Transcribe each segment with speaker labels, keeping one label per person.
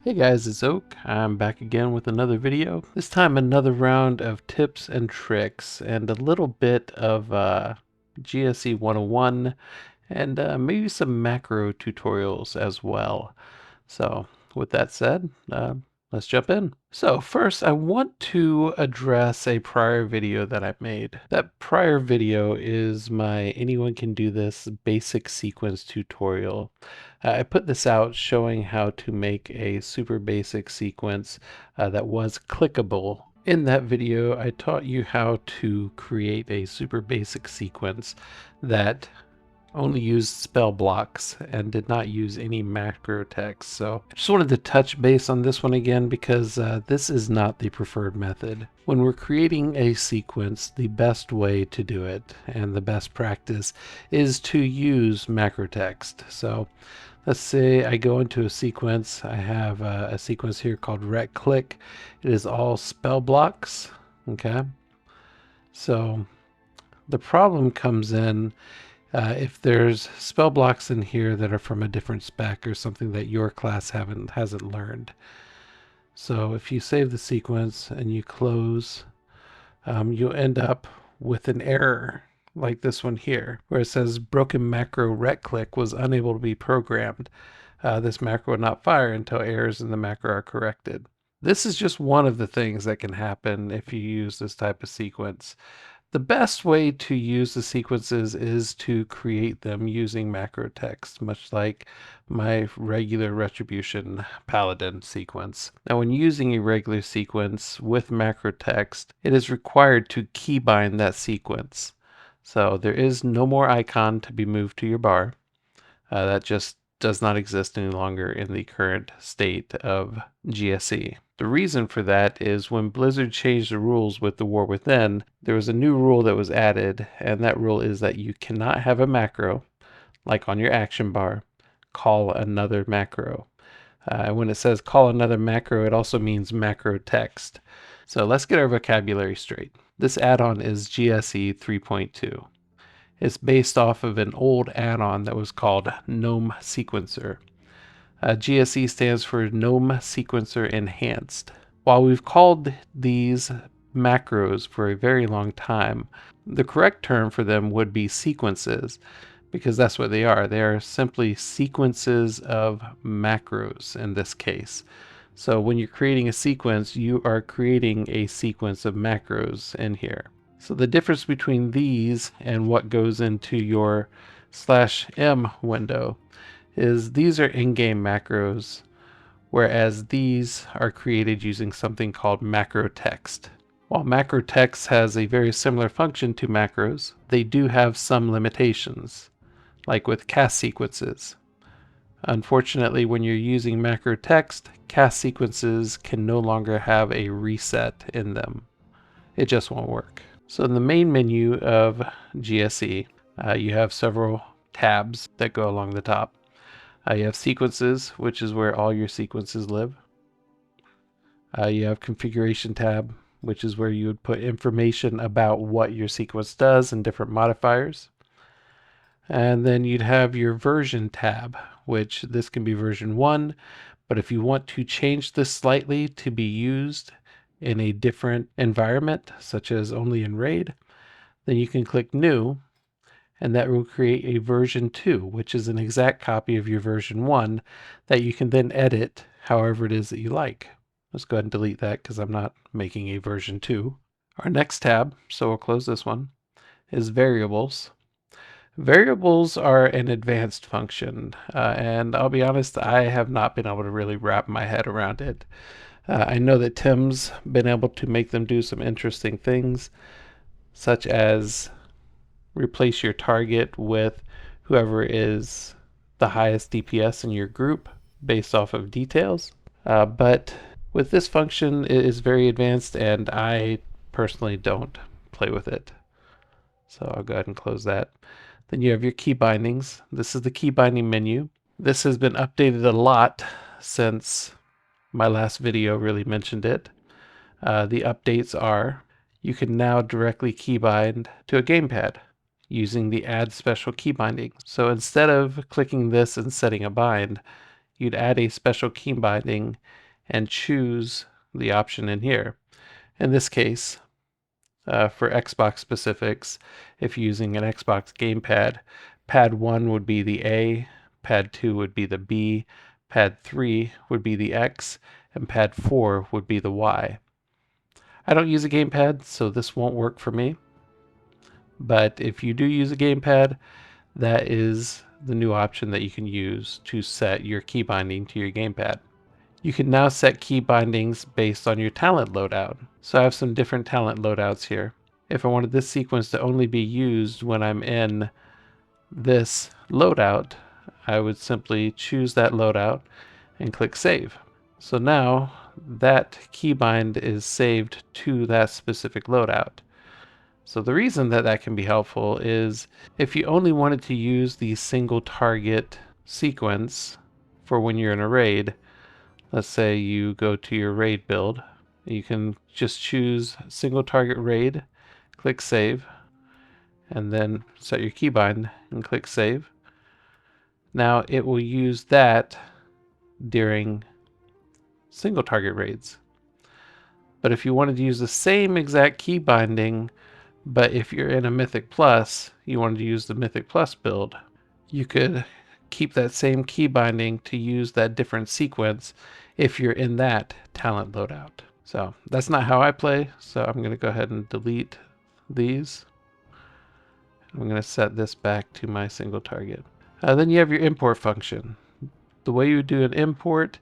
Speaker 1: Hey guys, it's Oak. I'm back again with another video. This time another round of tips and tricks and a little bit of GSE 101 and maybe some macro tutorials as well. So with that said, let's jump in. So first I want to address a prior video that I made. That prior video is my anyone can do this basic sequence tutorial. I put this out showing how to make a super basic sequence that was clickable. In that video, I taught you how to create a super basic sequence that only used spell blocks and did not use any macro text. So I just wanted to touch base on this one again because this is not the preferred method. When we're creating a sequence, the best way to do it and the best practice is to use macro text. So let's say I go into a sequence. I have a sequence here called rect click. It is all spell blocks. Okay. So the problem comes in if there's spell blocks in here that are from a different spec or something that your class hasn't learned. So if you save the sequence and you close, you'll end up with an error like this one here, where it says broken macro rect click was unable to be programmed. This macro will not fire until errors in the macro are corrected. This is just one of the things that can happen if you use this type of sequence. The best way to use the sequences is to create them using macro text, much like my regular Retribution Paladin sequence. Now, when using a regular sequence with macro text, it is required to keybind that sequence. So there is no more icon to be moved to your bar. That just does not exist any longer in the current state of GSE. The reason for that is when Blizzard changed the rules with the War Within, there was a new rule that was added, and that rule is that you cannot have a macro, like on your action bar, call another macro. When it says call another macro, it also means macro text. So let's get our vocabulary straight. This add-on is GSE 3.2. It's based off of an old add-on that was called GNOME Sequencer. GSE stands for GNOME Sequencer Enhanced. While we've called these macros for a very long time, the correct term for them would be sequences, because that's what they are. They are simply sequences of macros in this case. So when you're creating a sequence, you are creating a sequence of macros in here. So the difference between these and what goes into your /m window is these are in-game macros, whereas these are created using something called macro text. While macro text has a very similar function to macros, they do have some limitations, like with cast sequences. Unfortunately, when you're using macro text, cast sequences can no longer have a reset in them. It just won't work. So in the main menu of GSE, you have several tabs that go along the top. You have sequences, which is where all your sequences live. You have configuration tab, which is where you would put information about what your sequence does and different modifiers. And then you'd have your version tab, which this can be version 1, but if you want to change this slightly to be used in a different environment, such as only in RAID, then you can click New, and that will create a version 2, which is an exact copy of your version 1 that you can then edit however it is that you like. Let's go ahead and delete that because I'm not making a version 2. Our next tab, so we'll close this one, is Variables. Variables are an advanced function, and I'll be honest, I have not been able to really wrap my head around it. I know that Tim's been able to make them do some interesting things, such as replace your target with whoever is the highest DPS in your group based off of details. But with this function, it is very advanced, and I personally don't play with it. So I'll go ahead and close that. Then you have your key bindings. This is the key binding menu. This has been updated a lot since my last video really mentioned it. The updates are you can now directly keybind to a gamepad using the add special key binding. So instead of clicking this and setting a bind, you'd add a special key binding and choose the option in here. In this case, for Xbox specifics, if you're using an Xbox Gamepad, Pad 1 would be the A, Pad 2 would be the B, Pad 3 would be the X, and Pad 4 would be the Y. I don't use a gamepad, so this won't work for me. But if you do use a gamepad, that is the new option that you can use to set your key binding to your gamepad. You can now set key bindings based on your talent loadout. So I have some different talent loadouts here. If I wanted this sequence to only be used when I'm in this loadout, I would simply choose that loadout and click save. So now that keybind is saved to that specific loadout. So the reason that that can be helpful is if you only wanted to use the single target sequence for when you're in a raid, let's say you go to your raid build, you can just choose single target raid, click save, and then set your keybind and click save. Now it will use that during single target raids. But if you wanted to use the same exact key binding, but if you're in a Mythic Plus, you wanted to use the Mythic Plus build, you could keep that same key binding to use that different sequence if you're in that talent loadout. So that's not how I play, so I'm going to go ahead and delete these. I'm going to set this back to my single target. Then you have your import function. The way you would do an import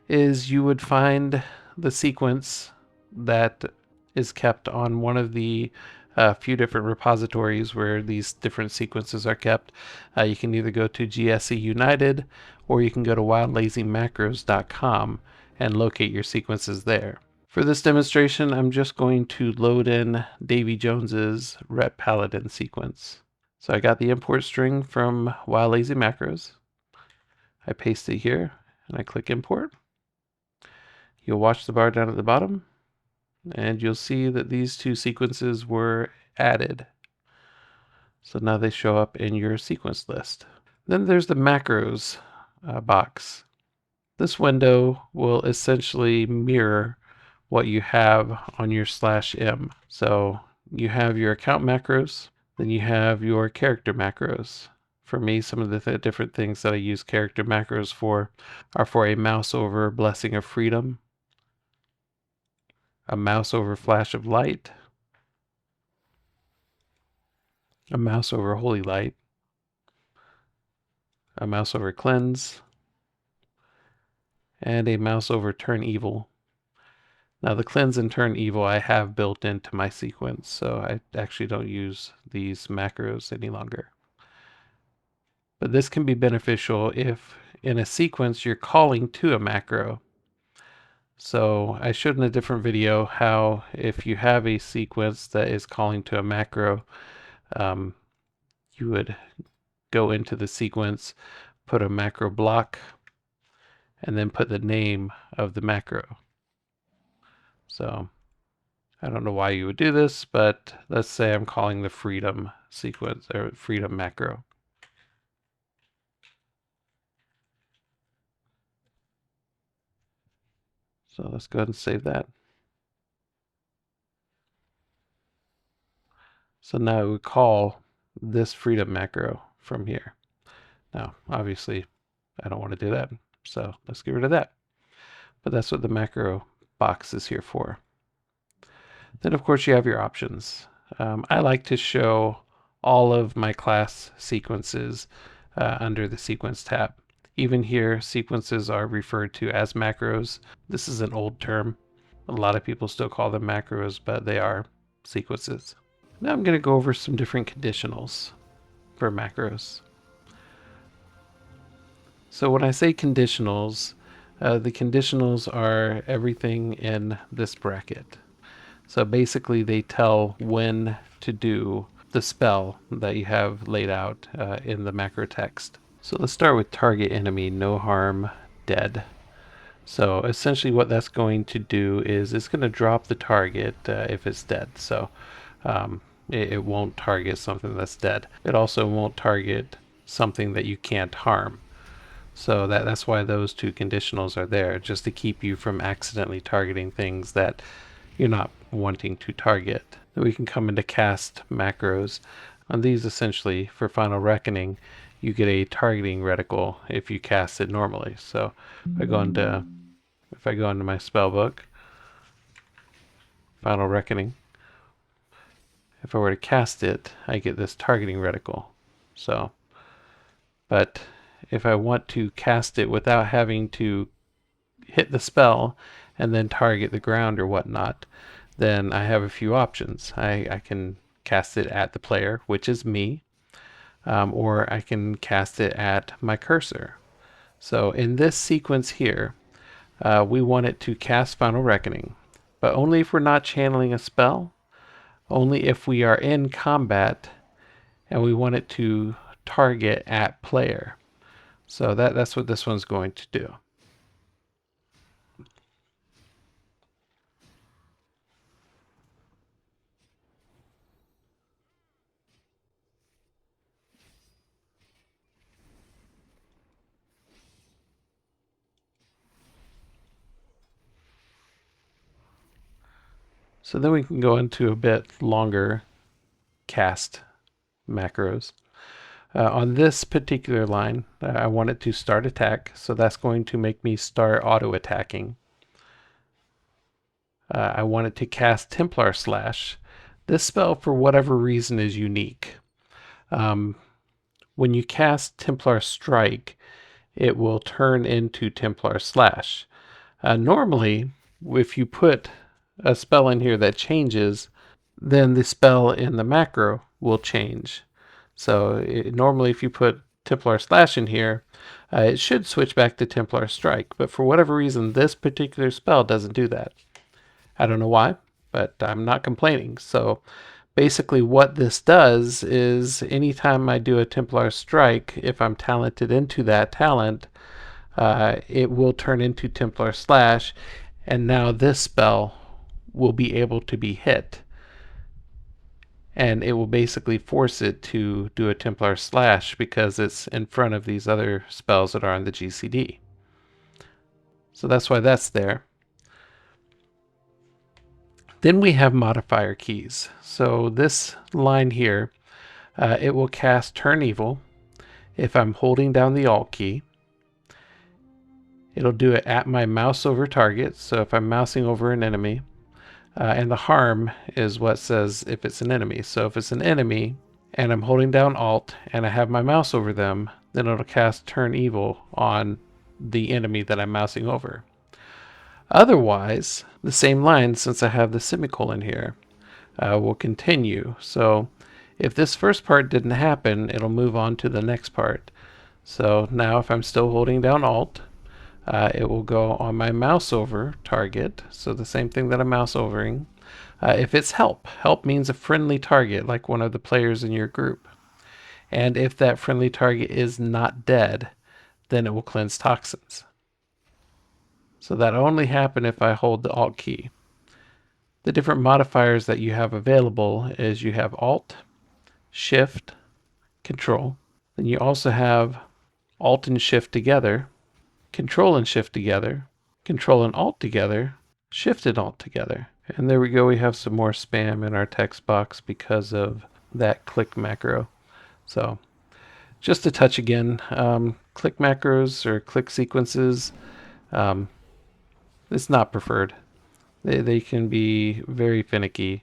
Speaker 1: is you would find the sequence that is kept on one of the few different repositories where these different sequences are kept. You can either go to GSE United or you can go to wildlazymacros.com and locate your sequences there. For this demonstration, I'm just going to load in Davy Jones's Ret Paladin sequence. So I got the import string from Wild Lazy Macros. I paste it here and I click import. You'll watch the bar down at the bottom and you'll see that these two sequences were added. So now they show up in your sequence list. Then there's the macros box. This window will essentially mirror what you have on your /m. So you have your account macros, then you have your character macros. For me, some of the different things that I use character macros for are for a mouse over Blessing of Freedom, a mouse over Flash of Light, a mouse over Holy Light, a mouse over Cleanse, and a mouse over Turn Evil. Now the Cleanse and Turn Evil I have built into my sequence, so I actually don't use these macros any longer. But this can be beneficial if in a sequence you're calling to a macro. So I showed in a different video how if you have a sequence that is calling to a macro, you would go into the sequence, put a macro block, and then put the name of the macro. So I don't know why you would do this, but let's say I'm calling the freedom sequence or freedom macro. So let's go ahead and save that. So now we call this freedom macro from here. Now, obviously, I don't want to do that, so let's get rid of that. But that's what the macro box is here for. Then, of course, you have your options. I like to show all of my class sequences under the sequence tab. Even here, sequences are referred to as macros. This is an old term. A lot of people still call them macros, but they are sequences. Now I'm going to go over some different conditionals for macros. So when I say conditionals, the conditionals are everything in this bracket. So basically they tell when to do the spell that you have laid out in the macro text. So let's start with target enemy, no harm, dead. So essentially what that's going to do is it's going to drop the target if it's dead. So it won't target something that's dead. It also won't target something that you can't harm. So that's why those two conditionals are there, just to keep you from accidentally targeting things that you're not wanting to target. Then we can come into cast macros. On these, essentially, for Final Reckoning, you get a targeting reticle if you cast it normally. So if I go into my spell book, Final Reckoning, if I were to cast it, I get this targeting reticle. So, but if I want to cast it without having to hit the spell and then target the ground or whatnot, then I have a few options. I can cast it at the player, which is me, or I can cast it at my cursor. So in this sequence here, we want it to cast Final Reckoning, but only if we're not channeling a spell, only if we are in combat, and we want it to target at player. So that's what this one's going to do. So then we can go into a bit longer cast macros. On this particular line, I want it to start attack, so that's going to make me start auto attacking. I want it to cast Templar Slash. This spell, for whatever reason, is unique. When you cast Templar Strike, it will turn into Templar Slash. Normally, if you put a spell in here that changes, then the spell in the macro will change. So normally if you put Templar Slash in here, it should switch back to Templar Strike. But for whatever reason, this particular spell doesn't do that. I don't know why, but I'm not complaining. So basically what this does is anytime I do a Templar Strike, if I'm talented into that talent, it will turn into Templar Slash, and now this spell will be able to be hit. And it will basically force it to do a Templar Slash because it's in front of these other spells that are on the GCD. So that's why that's there. Then we have modifier keys. So this line here, it will cast Turn Evil if I'm holding down the Alt key. It'll do it at my mouse over target, so if I'm mousing over an enemy. And the harm is what says if it's an enemy. So if it's an enemy and I'm holding down Alt and I have my mouse over them, then it'll cast Turn Evil on the enemy that I'm mousing over. Otherwise, the same line, since I have the semicolon here, will continue. So if this first part didn't happen, it'll move on to the next part. So now if I'm still holding down Alt, it will go on my mouse over target, so the same thing that I'm mouse overing. If it's help means a friendly target, like one of the players in your group. And if that friendly target is not dead, then it will cleanse toxins. So that'll only happen if I hold the Alt key. The different modifiers that you have available is you have Alt, Shift, Control. Then you also have Alt and Shift together, Control and Shift together, Control and Alt together, Shift and Alt together. And there we go, we have some more spam in our text box because of that click macro. So just to touch again, click macros or click sequences, it's not preferred. They can be very finicky.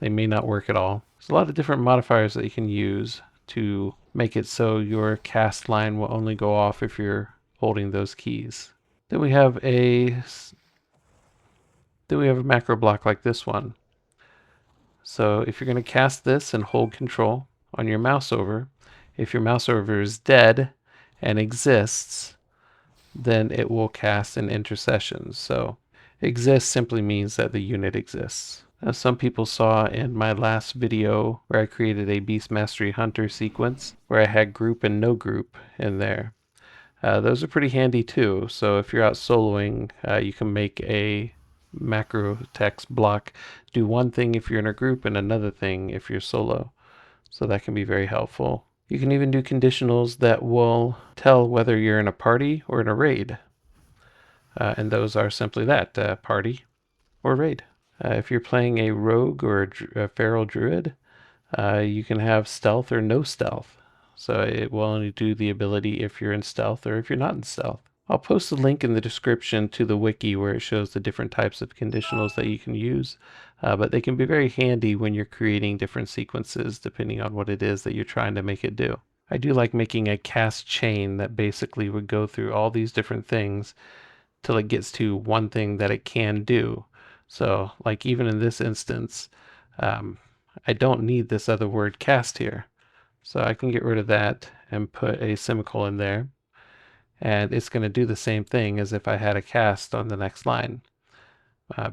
Speaker 1: They may not work at all. There's a lot of different modifiers that you can use to make it so your cast line will only go off if you're holding those keys. Then we have a macro block like this one. So if you're going to cast this and hold Control on your mouse over, if your mouse over is dead and exists, then it will cast an intercession. So exists simply means that the unit exists. As some people saw in my last video where I created a Beast Mastery Hunter sequence where I had group and no group in there. Those are pretty handy too. So if you're out soloing, you can make a macro text block do one thing if you're in a group and another thing if you're solo. So that can be very helpful. You can even do conditionals that will tell whether you're in a party or in a raid. And those are simply that, party or raid. If you're playing a rogue or a feral druid, you can have stealth or no stealth. So it will only do the ability if you're in stealth or if you're not in stealth. I'll post a link in the description to the wiki where it shows the different types of conditionals that you can use, but they can be very handy when you're creating different sequences depending on what it is that you're trying to make it do. I do like making a cast chain that basically would go through all these different things till it gets to one thing that it can do. So like even in this instance, um, I don't need this other word cast here. So I can get rid of that and put a semicolon there. And it's going to do the same thing as if I had a cast on the next line.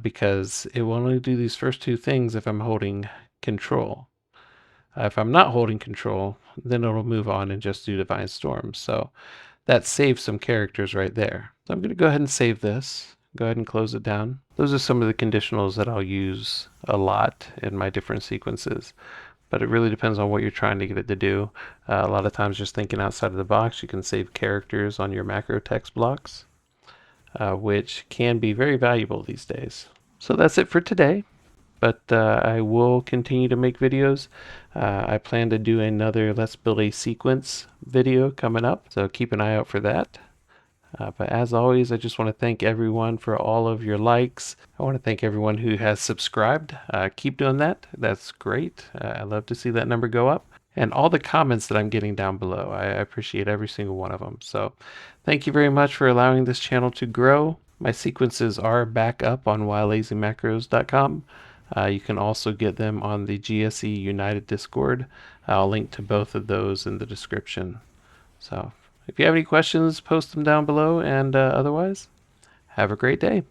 Speaker 1: Because it will only do these first two things if I'm holding control. If I'm not holding control, then it'll move on and just do Divine Storm. So that saves some characters right there. So I'm going to go ahead and save this. Go ahead and close it down. Those are some of the conditionals that I'll use a lot in my different sequences. But it really depends on what you're trying to get it to do. A lot of times just thinking outside of the box, you can save characters on your macro text blocks, which can be very valuable these days. So that's it for today. But I will continue to make videos. I plan to do another Let's Build a Sequence video coming up, so keep an eye out for that. But as always, I just want to thank everyone for all of your likes. I want to thank everyone who has subscribed. Keep doing that. That's great. I love to see that number go up. And all the comments that I'm getting down below. I appreciate every single one of them. So thank you very much for allowing this channel to grow. My sequences are back up on whylazymacros.com. You can also get them on the GSE United Discord. I'll link to both of those in the description. So if you have any questions, post them down below, and otherwise, have a great day.